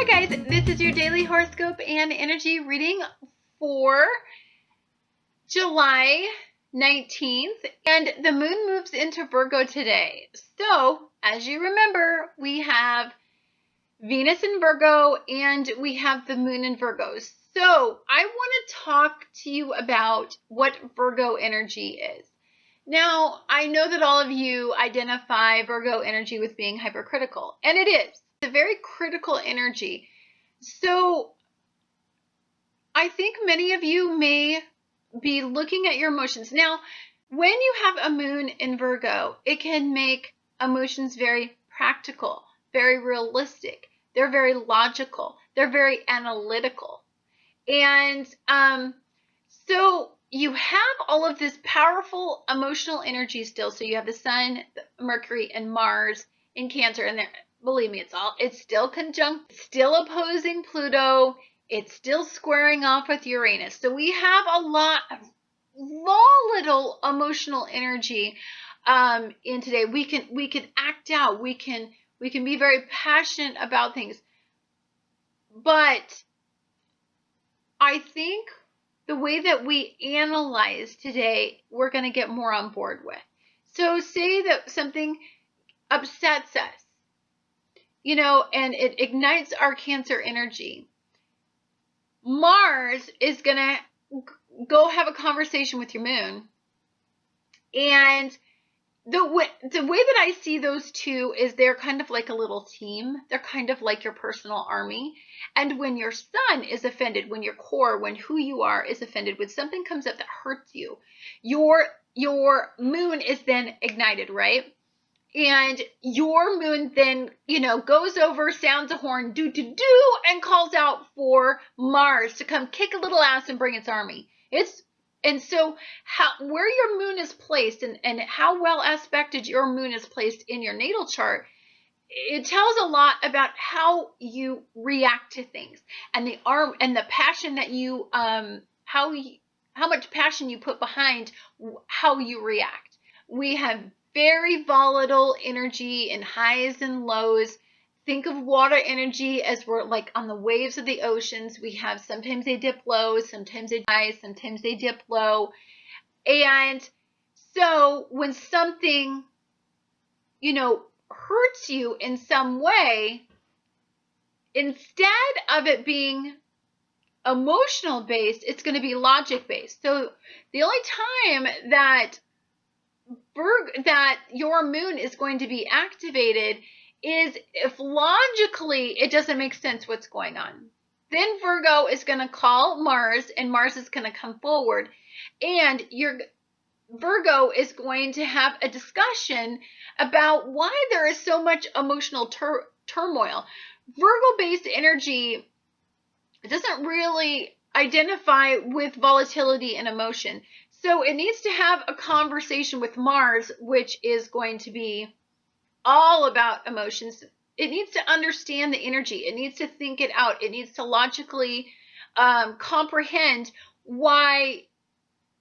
guys, this is your daily horoscope and energy reading for July 19th, and the moon moves into Virgo today. So, as you remember, we have Venus in Virgo and we have the moon in Virgo. So, I want to talk to you about what Virgo energy is. Now, I know that all of you identify Virgo energy with being hypercritical, and it is. It's a very critical energy. So I think many of you may be looking at your emotions. Now, when you have a moon in Virgo, it can make emotions very practical, very realistic. They're very logical. They're very analytical. And so you have all of this powerful emotional energy still. So you have the Sun, Mercury, and Mars in Cancer, and believe me, it's still conjunct, it's still opposing Pluto, it's still squaring off with Uranus. So we have a lot of volatile emotional energy in today. We can act out, we can be very passionate about things. But I think the way that we analyze today, we're going to get more on board with. So say that something upsets us, and it ignites our Cancer energy. Mars is going to go have a conversation with your moon. And the way that I see those two is they're kind of like a little team. They're kind of like your personal army. And when your sun is offended, when your core, when who you are is offended, when something comes up that hurts you, your moon is then ignited, right? And your moon then, goes over, sounds a horn, and calls out for Mars to come kick a little ass and bring its army. And so where your moon is placed and how well aspected your moon is placed in your natal chart, it tells a lot about how you react to things and the passion that you, how much passion you put behind how you react. We have very volatile energy in highs and lows. Think of water energy as we're like on the waves of the oceans. We have sometimes they dip low, sometimes they high, sometimes they dip low. And so when something, hurts you in some way, instead of it being emotional based, it's going to be logic based. So the only time that your moon is going to be activated is if logically it doesn't make sense what's going on. Then Virgo is going to call Mars, and Mars is going to come forward, and your Virgo is going to have a discussion about why there is so much emotional turmoil. Virgo-based energy doesn't really identify with volatility and emotion. So it needs to have a conversation with Mars, which is going to be all about emotions. It needs to understand the energy. It needs to think it out. It needs to logically comprehend why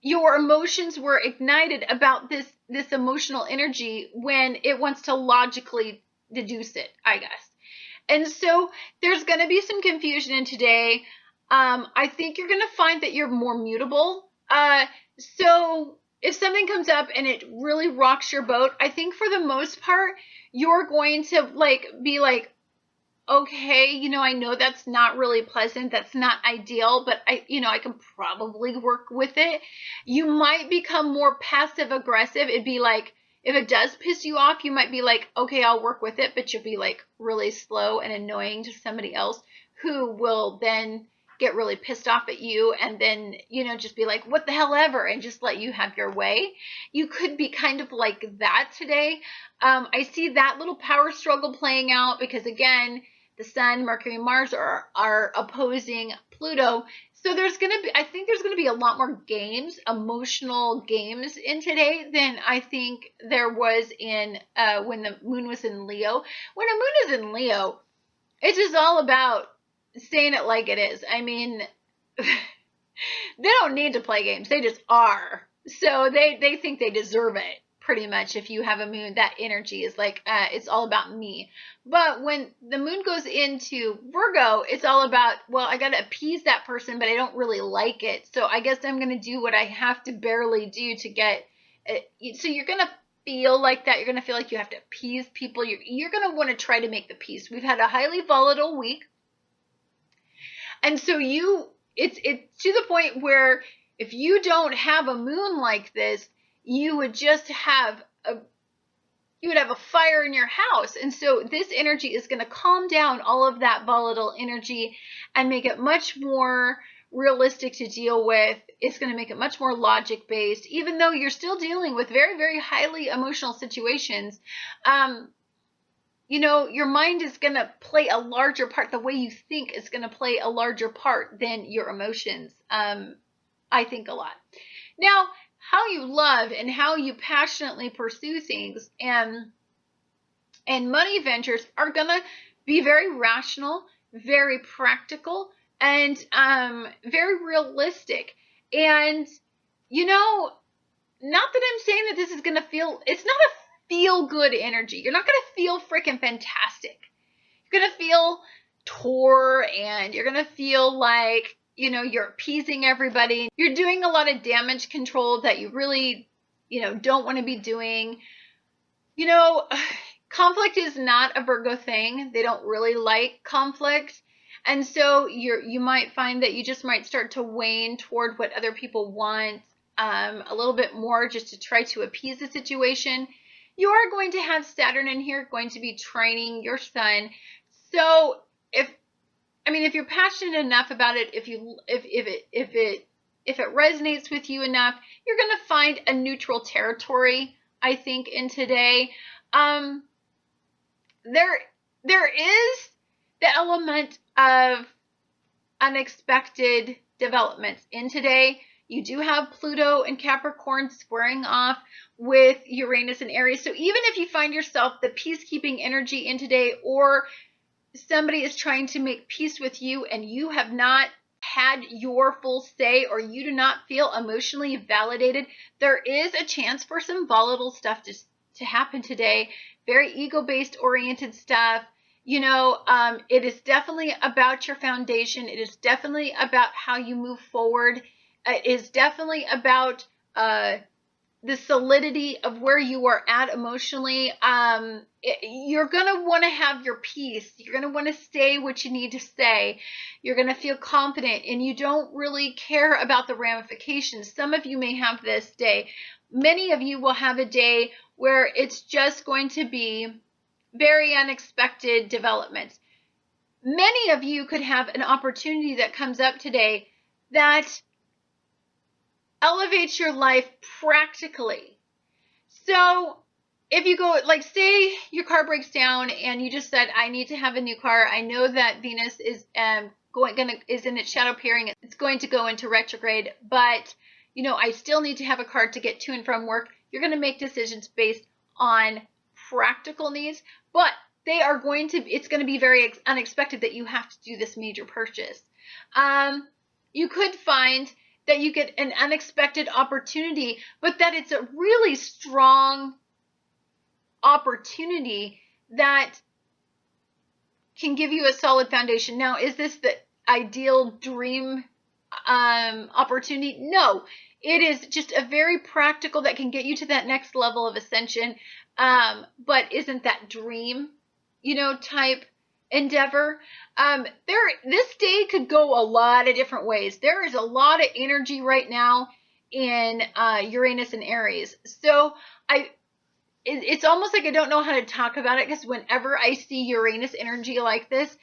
your emotions were ignited about this emotional energy when it wants to logically deduce it, I guess. And so there's going to be some confusion in today. I think you're going to find that you're more mutable. So if something comes up and it really rocks your boat, I think for the most part, you're going to be like, okay, I know that's not really pleasant. That's not ideal, but I can probably work with it. You might become more passive aggressive. It'd be like, if it does piss you off, you might be like, okay, I'll work with it, but you'll be like really slow and annoying to somebody else who will then get really pissed off at you and then, just be like, what the hell ever, and just let you have your way. You could be kind of like that today. I see that little power struggle playing out because, again, the Sun, Mercury, and Mars are opposing Pluto. So I think there's going to be a lot more games, emotional games in today than I think there was in when the moon was in Leo. When a moon is in Leo, it's just all about saying it like it is. I mean, they don't need to play games. They just are. So they think they deserve it pretty much. If you have a moon, that energy is like, it's all about me. But when the moon goes into Virgo, it's all about, well, I got to appease that person, but I don't really like it. So I guess I'm going to do what I have to barely do to get it. So you're going to feel like that. You're going to feel like you have to appease people. You're going to want to try to make the peace. We've had a highly volatile week. And so it's to the point where if you don't have a moon like this, you would just have a fire in your house. And so this energy is going to calm down all of that volatile energy and make it much more realistic to deal with. It's going to make it much more logic based, even though you're still dealing with very, very highly emotional situations. Your mind is going to play a larger part. The way you think is going to play a larger part than your emotions. I think a lot. Now, how you love and how you passionately pursue things and money ventures are going to be very rational, very practical, and very realistic. And, not that I'm saying that this is going to it's not a feel-good energy. You're not going to feel freaking fantastic. You're going to feel tore, and you're going to feel like, you're appeasing everybody. You're doing a lot of damage control that you really, don't want to be doing. Conflict is not a Virgo thing. They don't really like conflict. And so you might find that you just might start to wane toward what other people want a little bit more, just to try to appease the situation. You are going to have Saturn in here, going to be trining your sun. So if you're passionate enough about it, if it resonates with you enough, you're going to find a neutral territory, I think, in today. There is the element of unexpected developments in today. You do have Pluto and Capricorn squaring off with Uranus and Aries. So even if you find yourself the peacekeeping energy in today, or somebody is trying to make peace with you and you have not had your full say, or you do not feel emotionally validated, there is a chance for some volatile stuff to happen today. Very ego-based oriented stuff. It is definitely about your foundation. It is definitely about how you move forward. It is definitely about the solidity of where you are at emotionally. You're going to want to have your peace. You're going to want to say what you need to say. You're going to feel confident, and you don't really care about the ramifications. Some of you may have this day. Many of you will have a day where it's just going to be very unexpected developments. Many of you could have an opportunity that comes up today that elevates your life practically. So if you go, like, say your car breaks down and you just said, I need to have a new car. I know that Venus is is in its shadow period. It's going to go into retrograde, but I still need to have a car to get to and from work. You're going to make decisions based on practical needs, but it's going to be very unexpected that you have to do this major purchase. You could find that you get an unexpected opportunity, but that it's a really strong opportunity that can give you a solid foundation. Now, is this the ideal dream opportunity? No, it is just a very practical that can get you to that next level of ascension, but isn't that dream, type endeavor. This day could go a lot of different ways. There is a lot of energy right now in Uranus and Aries. So it's almost like I don't know how to talk about it, because whenever I see Uranus energy like this,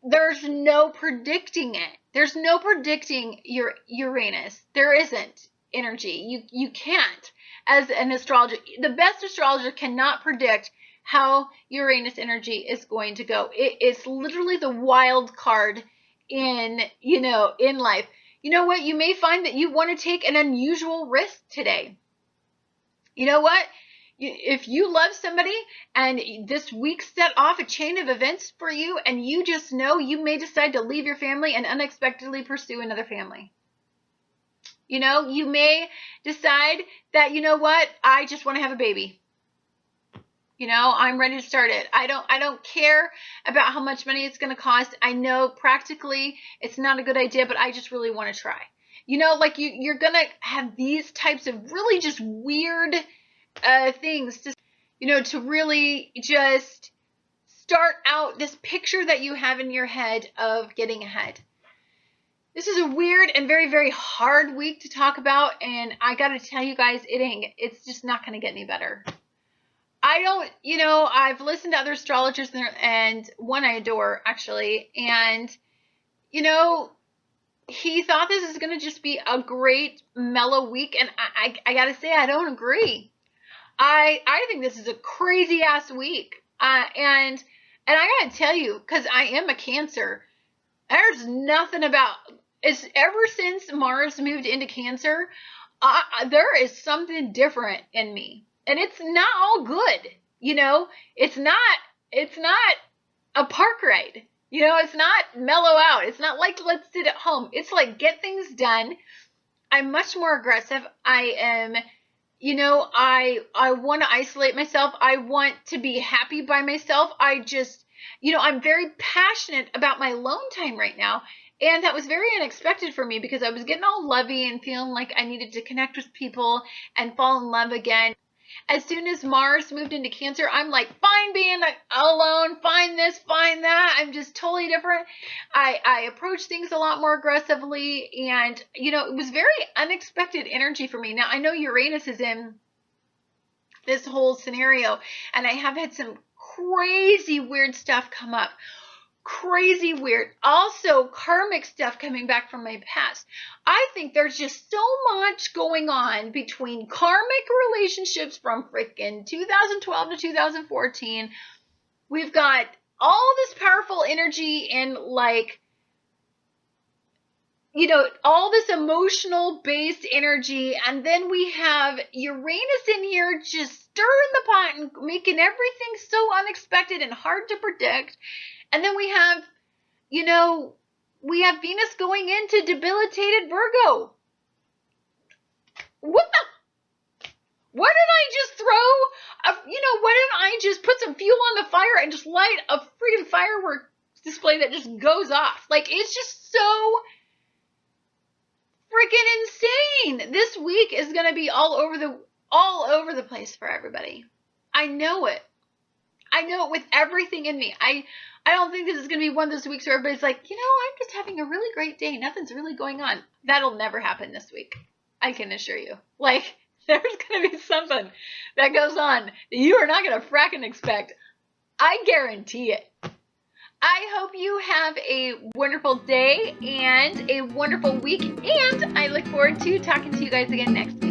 there's no predicting it. There's no predicting your Uranus. There isn't energy. You can't. As an astrologer, the best astrologer cannot predict how Uranus energy is going to go. It's literally the wild card in life. You know what? You may find that you want to take an unusual risk today. You know what? If you love somebody and this week set off a chain of events for you, and you just know you may decide to leave your family and unexpectedly pursue another family. You know, you may decide that, you know what, I just want to have a baby. You know, I'm ready to start it. I don't care about how much money it's going to cost. I know practically it's not a good idea, but I just really want to try. You know, like you're going to have these types of really just weird things to, you know, to really just start out this picture that you have in your head of getting ahead. This is a weird and very, very hard week to talk about, and I got to tell you guys, it's just not going to get any better. I don't, you know, I've listened to other astrologers and one I adore actually, and, you know, he thought this is going to just be a great mellow week, and I got to say, I don't agree. I think this is a crazy ass week. And I got to tell you, because I am a Cancer, there's nothing about, it's ever since Mars moved into Cancer, there is something different in me. And it's not all good, you know, it's not a park ride, you know, it's not mellow out. It's not like, let's sit at home. It's like, get things done. I'm much more aggressive. I am, you know, I want to isolate myself. I want to be happy by myself. I just, you know, I'm very passionate about my alone time right now. And that was very unexpected for me because I was getting all lovey and feeling like I needed to connect with people and fall in love again. As soon as Mars moved into Cancer, I'm like, fine being alone, fine this, fine that. I'm just totally different. I approach things a lot more aggressively, and, you know, it was very unexpected energy for me. Now, I know Uranus is in this whole scenario, and I have had some crazy weird stuff come up. Crazy weird. Also, karmic stuff coming back from my past. I think there's just so much going on between karmic relationships from freaking 2012 to 2014. We've got all this powerful energy in, like, you know, all this emotional based energy, and then we have Uranus in here just stirring the pot and making everything so unexpected and hard to predict. And then we have, you know, we have Venus going into debilitated Virgo. What did I just throw? You know, why didn't I just put some fuel on the fire and just light a freaking firework display that just goes off? Like, it's just so freaking insane. This week is going to be all over the place for everybody. I know it. I know it with everything in me. I don't think this is going to be one of those weeks where everybody's like, you know, I'm just having a really great day. Nothing's really going on. That'll never happen this week. I can assure you. Like, there's going to be something that goes on that you are not going to fracking expect. I guarantee it. I hope you have a wonderful day and a wonderful week. And I look forward to talking to you guys again next week.